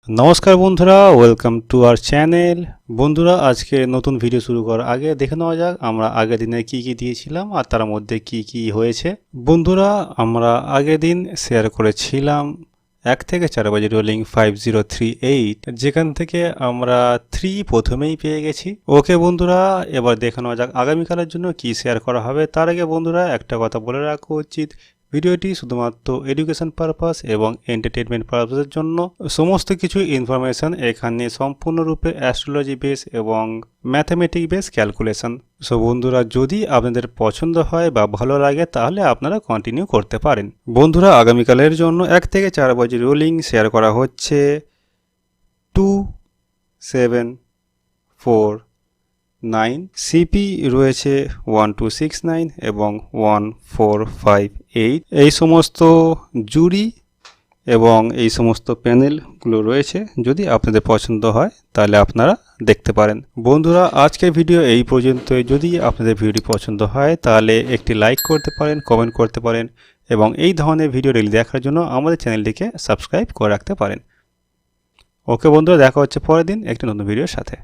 নমস্কার বন্ধুরা, welcome to our channel. বন্ধুরা, আজকে নতুন ভিডিও শুরু করার আগে দেখে নেওয়া যাক আমরা আগের দিনে কি কি দিয়েছিলাম আর তার মধ্যে কি কি হয়েছে। বন্ধুরা, আমরা আগের দিন শেয়ার করেছিলাম 1 থেকে 4 বাজে রোলিং 5038, যেখান থেকে আমরা 3 প্রথমেই পেয়ে গেছি। ওকে বন্ধুরা, এবার দেখে নেওয়া যাক আগামীকালের জন্য কি শেয়ার করা হবে। তার আগে বন্ধুরা একটা কথা বলে রাখা উচিত, ভিডিওটি শুধুমাত্র এডুকেশন পারপাস এবং এন্টারটেনমেন্ট পারপাসের জন্য। সমস্ত কিছু ইনফরমেশন এখানে সম্পূর্ণরূপে অ্যাস্ট্রোলজি বেস এবং ম্যাথামেটিক বেস ক্যালকুলেশন। সো বন্ধুরা, যদি আপনাদের পছন্দ হয় বা ভালো লাগে তাহলে আপনারা কন্টিনিউ করতে পারেন। বন্ধুরা, আগামীকালের জন্য 1 থেকে 4 বাজে রোলিং শেয়ার করা হচ্ছে 2, 7, 4, 9, সিপি রয়েছে 1269 এবং 1458। এই সমস্ত জুরি এবং এই সমস্ত প্যানেলগুলো রয়েছে। যদি আপনাদের পছন্দ হয় তাহলে আপনারা দেখতে পারেন। বন্ধুরা, আজকের ভিডিও এই পর্যন্তই। যদি আপনাদের ভিডিওটি পছন্দ হয় তাহলে একটি লাইক করতে পারেন, কমেন্ট করতে পারেন এবং এই ধরনের ভিডিও ডেইলি দেখার জন্য আমাদের চ্যানেলটিকে সাবস্ক্রাইব করে রাখতে পারেন। ওকে বন্ধুরা, দেখা হচ্ছে পরের দিন একটি নতুন ভিডিওর সাথে।